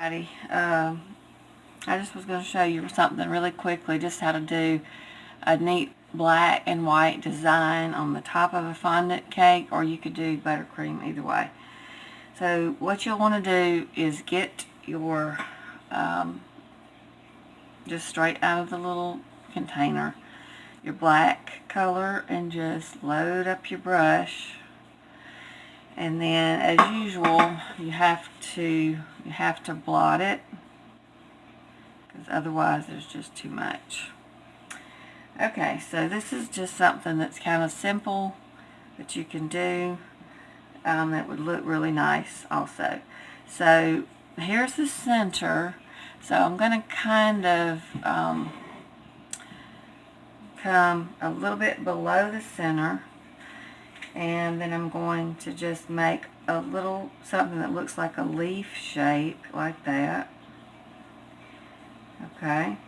I just was going to show you something really quickly, just how to do a neat black and white design on the top of a fondant cake, or you could do buttercream, either way. So what you'll want to do is get your, just straight out of the little container, your black color, and just load up your brush. And then, as usual, you have to blot it, because otherwise there's just too much. Okay, so this is just something that's kind of simple that you can do that would look really nice also. So here's the center. So I'm going to kind of come a little bit below the center, and then I'm going to just make a little something that looks like a leaf shape, like that. Okay,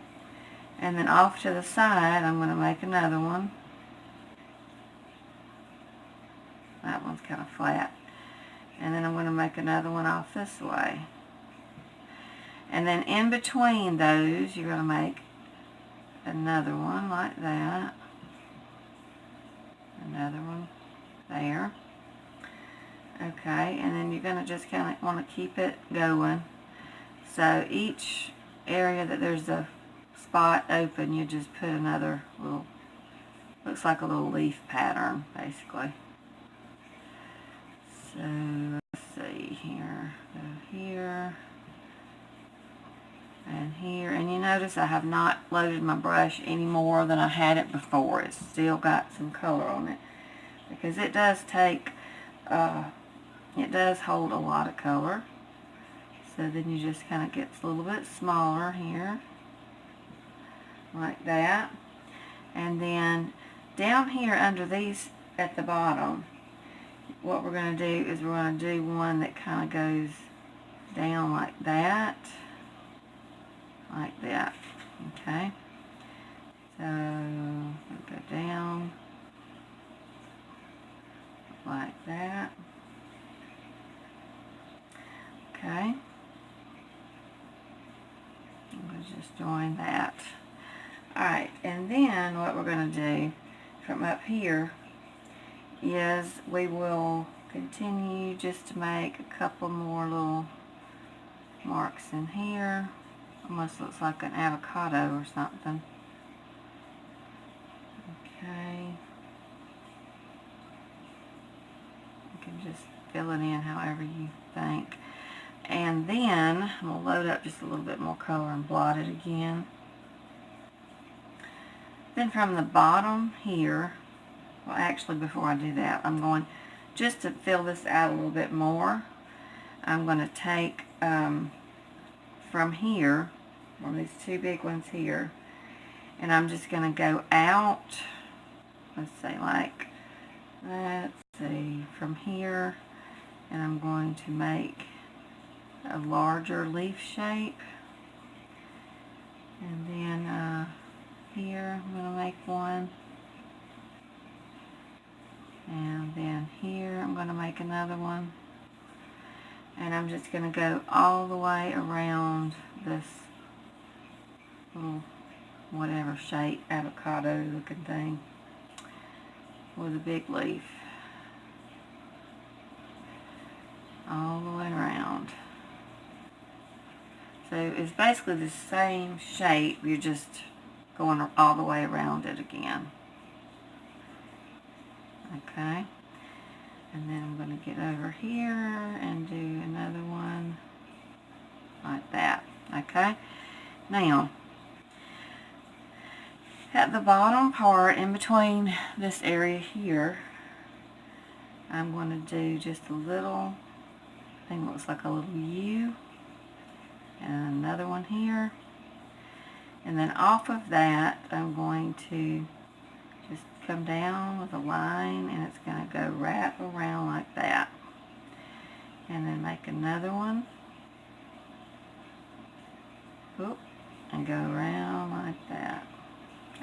and then off to the side I'm going to make another one. That one's kind of flat. And then I'm going to make another one off this way. And then in between those you're going to make another one like that. Another one there. Okay, and then you're going to just kind of want to keep it going. So each area that there's a spot open, you just put another little, looks like a little leaf pattern basically. So let's see here, go here and here, and you notice I have not loaded my brush any more than I had it before. It's still got some color on it, because it does take, it does hold a lot of color. So then you just kind of get a little bit smaller here, like that. And then down here under these at the bottom, what we're going to do is we're going to do one that kind of goes down like that. Like that. Okay. So we'll go down like that. Okay. We'll just join that. Alright, and then what we're going to do from up here is we will continue just to make a couple more little marks in here. Almost looks like an avocado or something. Okay. You can just fill it in however you think. And then we'll load up just a little bit more color and blot it again. Then from the bottom here, well, actually before I do that, I'm going, just to fill this out a little bit more, I'm going to take from here, from these two big ones here, and I'm just going to go out, let's say like, let's see, from here, and I'm going to make a larger leaf shape. And then here I'm going to make one. And then here I'm going to make another one. And I'm just going to go all the way around this little whatever shape, avocado looking thing with a big leaf. All the way around. So it's basically the same shape, you're just going all the way around it again. Okay, and then I'm going to get over here and do another one like that. Okay, now at the bottom part in between this area here, I'm going to do just a little thing that looks like a little U, and another one here, and then off of that I'm going to just come down with a line, and it's going to go wrap around like that, and then make another one. Oop, and go around like that.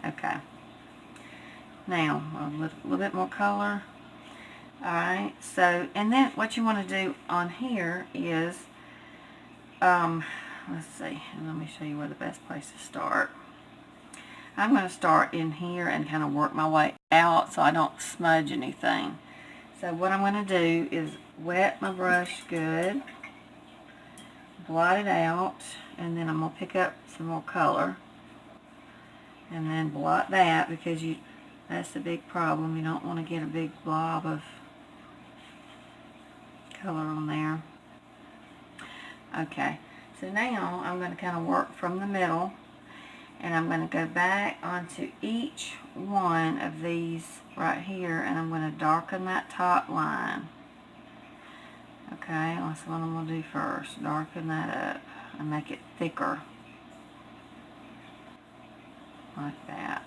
Okay, now a little bit more color. Alright, so, and then what you want to do on here is let's see, let me show you where the best place to start. I'm going to start in here and kind of work my way out so I don't smudge anything. So what I'm going to do is wet my brush good, blot it out, and then I'm going to pick up some more color and then blot that, because that's the big problem. You don't want to get a big blob of color on there. Okay, so now I'm going to kind of work from the middle, and I'm going to go back onto each one of these right here, and I'm going to darken that top line. Okay, that's what I'm going to do first. Darken that up and make it thicker. Like that.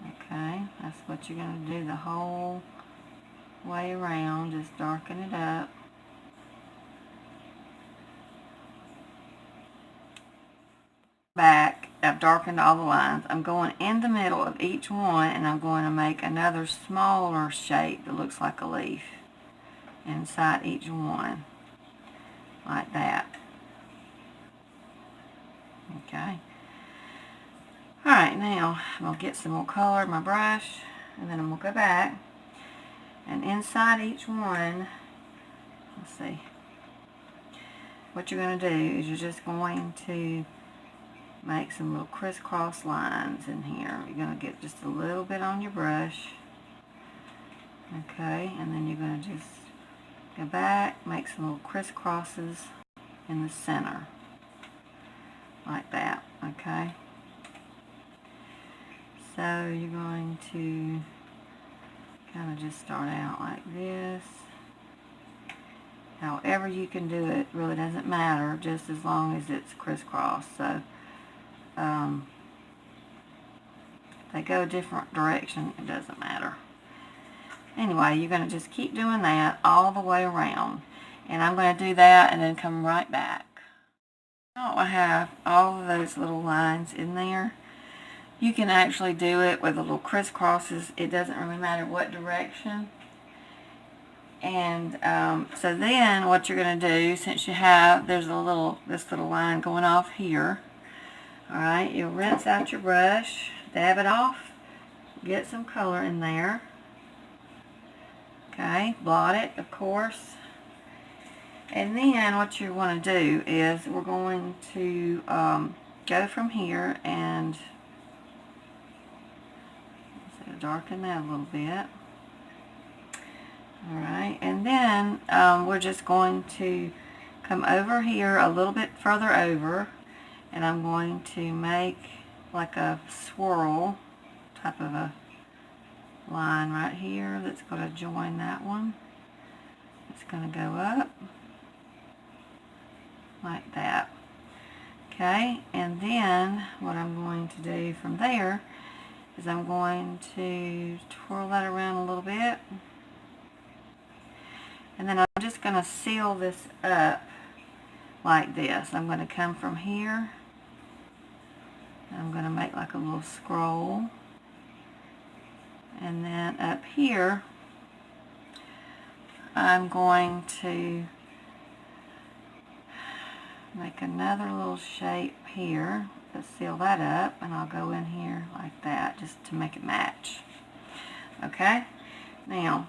Okay, that's what you're going to do the whole way around. Just darken it up. Back, I've darkened all the lines. I'm going in the middle of each one, and I'm going to make another smaller shape that looks like a leaf inside each one, like that. Okay. Alright, now I'm going to get some more color in my brush, and then I'm going to go back, and inside each one, let's see, what you're going to do is you're just going to make some little crisscross lines in here. You're going to get just a little bit on your brush. Okay, and then you're going to just go back, make some little crisscrosses in the center. Like that, okay? So you're going to kind of just start out like this. However you can do it really doesn't matter, just as long as it's crisscross. So if they go a different direction, it doesn't matter. Anyway, you're going to just keep doing that all the way around. And I'm going to do that and then come right back. Now I have all of those little lines in there. You can actually do it with the little crisscrosses. It doesn't really matter what direction. And so then what you're going to do, since you have, there's this little line going off here. Alright, you'll rinse out your brush, dab it off, get some color in there. Okay, blot it, of course. And then what you want to do is we're going to go from here and darken that a little bit. Alright, and then we're just going to come over here a little bit further over, and I'm going to make like a swirl type of a line right here that's going to join that one. It's going to go up like that. Okay, and then what I'm going to do from there is I'm going to twirl that around a little bit, and then I'm just going to seal this up like this. I'm going to come from here, and I'm going to make like a little scroll, and then up here I'm going to make another little shape here. Let's seal that up, and I'll go in here like that just to make it match. Okay, now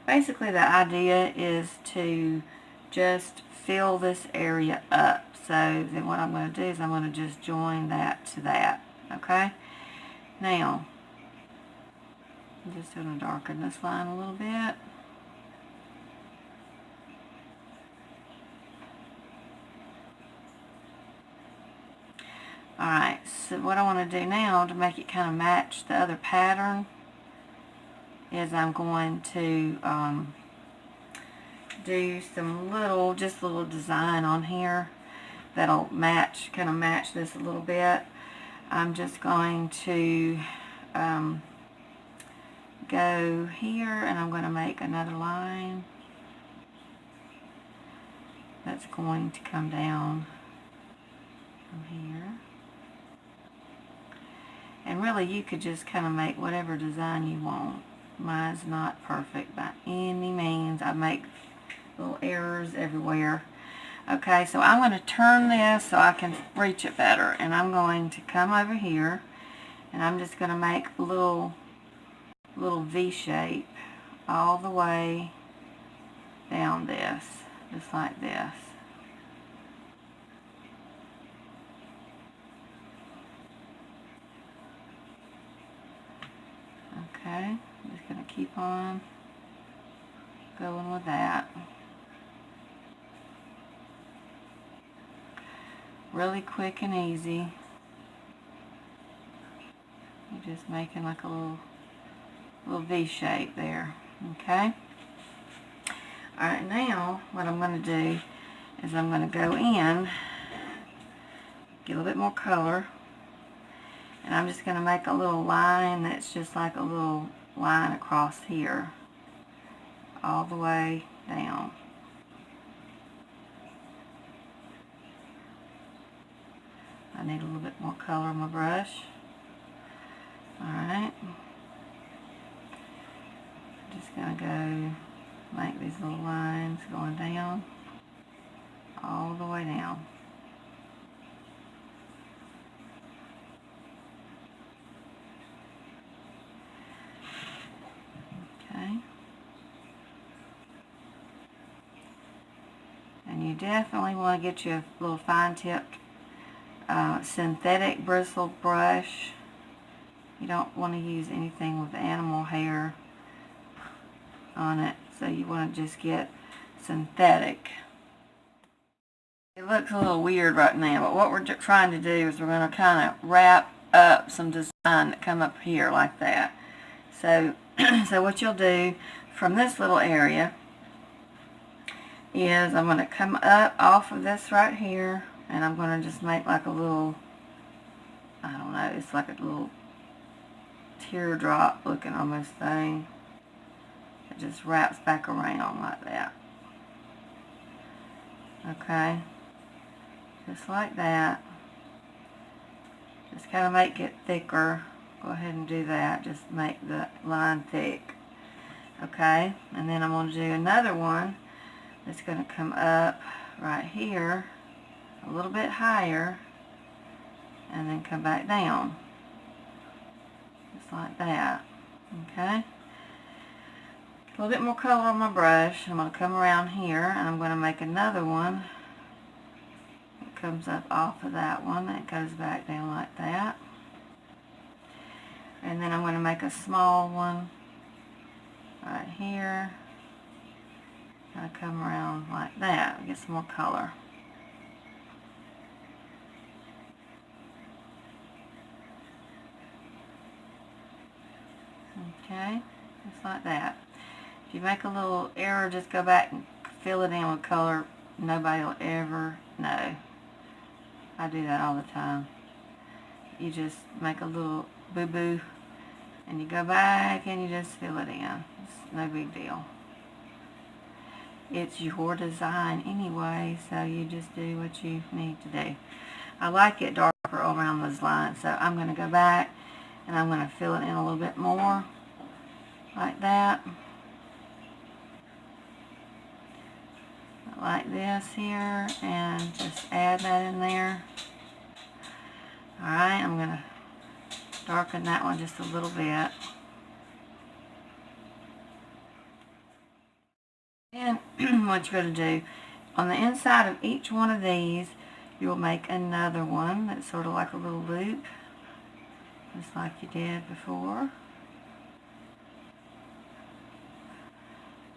basically the idea is to just fill this area up. So then what I'm going to do is I'm going to just join that to that. Okay, now I'm just going to darken this line a little bit. Alright, so what I want to do now to make it kind of match the other pattern is I'm going to do some little design on here that'll kind of match this a little bit. I'm just going to go here, and I'm going to make another line that's going to come down from here. And really, you could just kind of make whatever design you want. Mine's not perfect by any means. I make little errors everywhere. Okay, so I'm going to turn this so I can reach it better. And I'm going to come over here, and I'm just going to make a little V shape all the way down this, just like this. Okay, I'm just going to keep on going with that. Really quick and easy. You're just making like a little V shape there. Okay. Alright, now what I'm going to do is I'm going to go in, get a little bit more color, and I'm just going to make a little line that's just like a little line across here, all the way down. I need a little bit more color on my brush. Alright. Just going to go make these little lines going down, all the way down. Okay. And you definitely want to get you a little fine-tipped synthetic bristle brush. You don't want to use anything with animal hair on it, so you want to just get synthetic. It looks a little weird right now, but what we're trying to do is we're going to kind of wrap up some design that come up here like that. So, so what you'll do from this little area is I'm going to come up off of this right here, and I'm going to just make like a little, I don't know, it's like a little teardrop looking almost thing. It just wraps back around like that. Okay, just like that. Just kind of make it thicker. Go ahead and do that. Just make the line thick. Okay, and then I'm going to do another one that's going to come up right here a little bit higher, and then come back down. Just like that. Okay. A little bit more color on my brush. I'm going to come around here, and I'm going to make another one. It comes up off of that one, and it goes back down like that. And then I'm going to make a small one right here. And I come around like that. Get some more color. Okay, just like that. If you make a little error, just go back and fill it in with color. Nobody will ever know. I do that all the time. You just make a little boo-boo, and you go back and you just fill it in. It's no big deal. It's your design anyway, so you just do what you need to do. I like it darker around those lines, so I'm going to go back and I'm going to fill it in a little bit more, like that. Like this here, and just add that in there. Alright, I'm going to darken that one just a little bit. And what you're going to do, on the inside of each one of these, you'll make another one that's sort of like a little loop, just like you did before.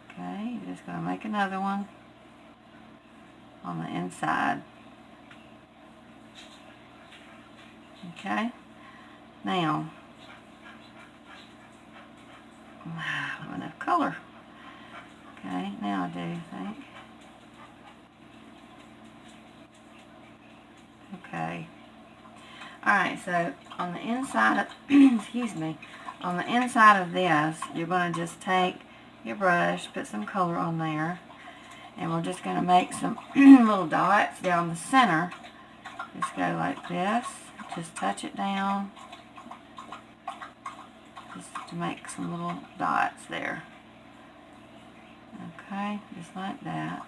Okay, you're just going to make another one on the inside. Okay, now, I don't have enough color. Okay, now I do, I think. Okay. Alright, so on the inside of, excuse me, on the inside of this, you're going to just take your brush, put some color on there, and we're just going to make some little dots down the center. Just go like this, just touch it down, to make some little dots there. Okay, just like that.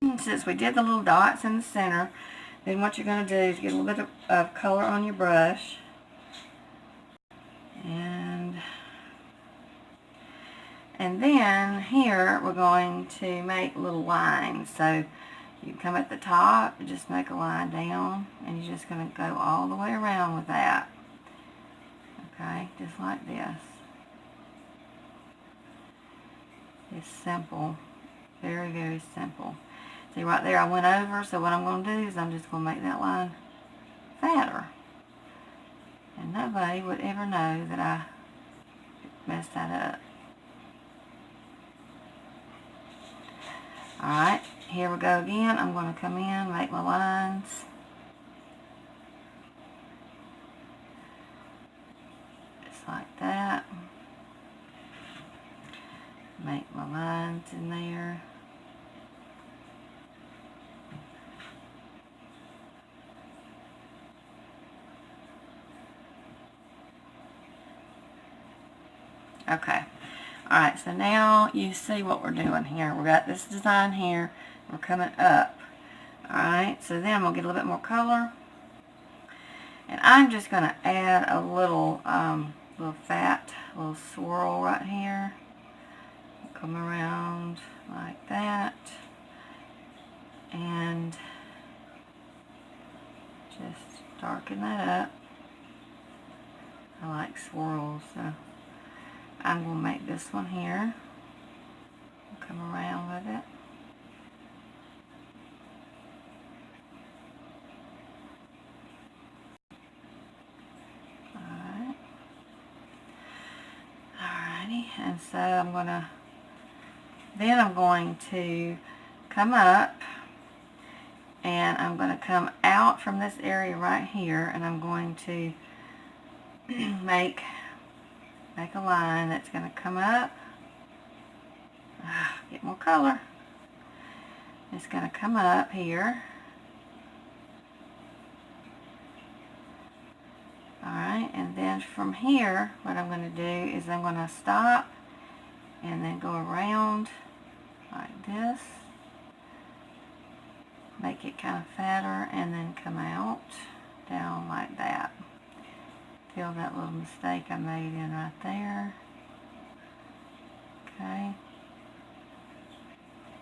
And since we did the little dots in the center, then what you're going to do is get a little bit of color on your brush. And then here we're going to make little lines. So you come at the top, just make a line down, and you're just going to go all the way around with that. Okay, just like this. It's simple. Very, very simple. See right there I went over, so what I'm going to do is I'm just going to make that line fatter. And nobody would ever know that I messed that up. Alright, here we go again. I'm going to come in, make my lines. Just like that. Make my lines in there. Okay. Alright, so now you see what we're doing here. We got this design here. We're coming up. Alright, so then we'll get a little bit more color. And I'm just going to add a little, little swirl right here. Come around like that. And just darken that up. I like swirls, so I'm going to make this one here. Come around with it. Alright. Alrighty, and so I'm going to come up, and I'm going to come out from this area right here, and I'm going to make a line that's going to come up. Get more color. It's going to come up here. Alright, and then from here, what I'm going to do is I'm going to stop and then go around like this. Make it kind of fatter and then come out down like that. Feel that little mistake I made in right there. Okay.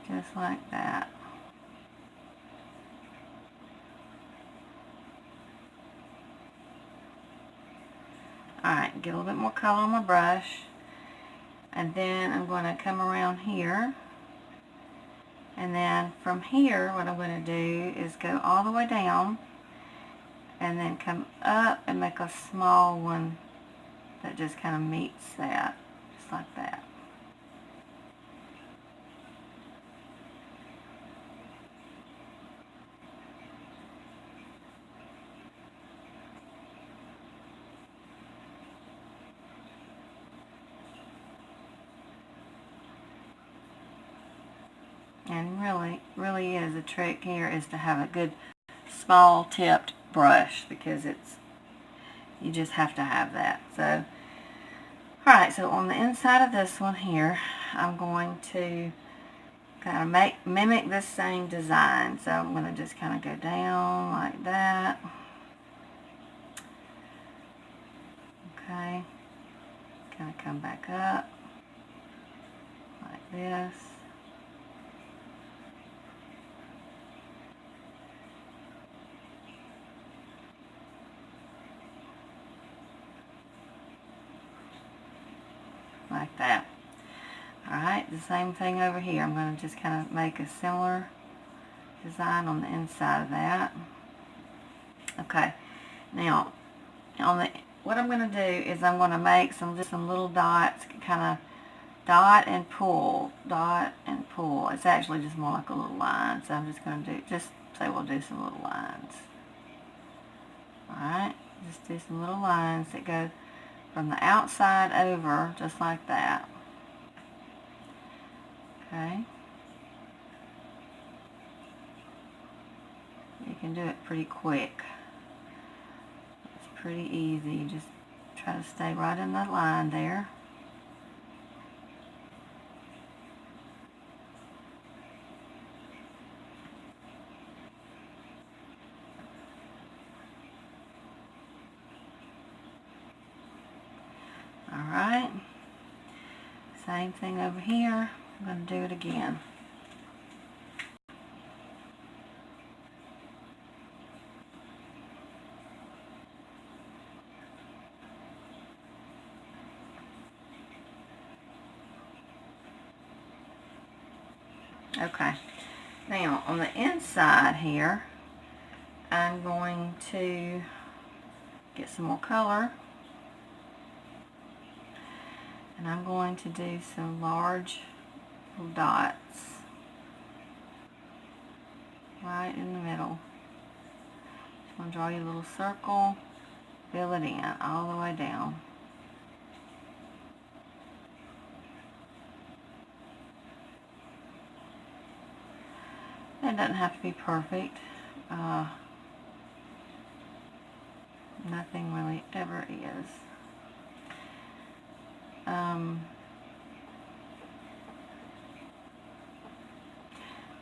Just like that. Alright, get a little bit more color on my brush. And then I'm going to come around here. And then from here, what I'm going to do is go all the way down. And then come up and make a small one that just kind of meets that. Just like that. And really is a trick here is to have a good small tipped brush, because you just have to have that. So alright, so on the inside of this one here, I'm going to kind of mimic this same design. So I'm going to just kind of go down like that. Okay, kind of come back up like this. Like that. Alright, the same thing over here. I'm going to just kind of make a similar design on the inside of that. Okay, now what I'm going to do is I'm going to make just some little dots, kind of dot and pull. It's actually just more like a little line, so I'm just going to we'll do some little lines. Alright, just do some little lines that go from the outside over, just like that. Okay. You can do it pretty quick. It's pretty easy. You just try to stay right in the line there. Alright, same thing over here. I'm going to do it again. Okay, now on the inside here, I'm going to get some more color. And I'm going to do some large little dots right in the middle. Just want to draw you a little circle, fill it in all the way down. It doesn't have to be perfect. Nothing really ever is.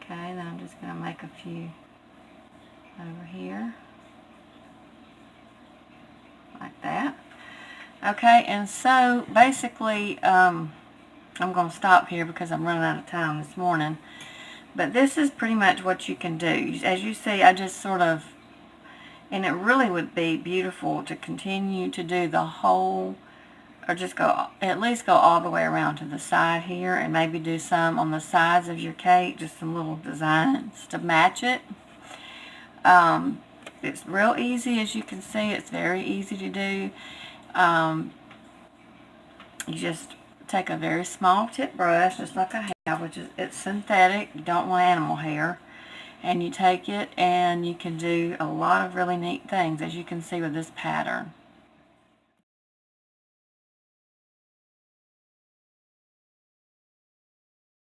Okay, then I'm just going to make a few over here, like that. Okay, and so basically, I'm going to stop here because I'm running out of time this morning. But this is pretty much what you can do. As you see, I just sort of, and it really would be beautiful to continue to do the whole, or just go, at least go all the way around to the side here, and maybe do some on the sides of your cake, just some little designs to match it. It's real easy, as you can see. It's very easy to do. You just take a very small tip brush, just like I have, which is, it's synthetic. You don't want animal hair. And you take it and you can do a lot of really neat things, as you can see with this pattern.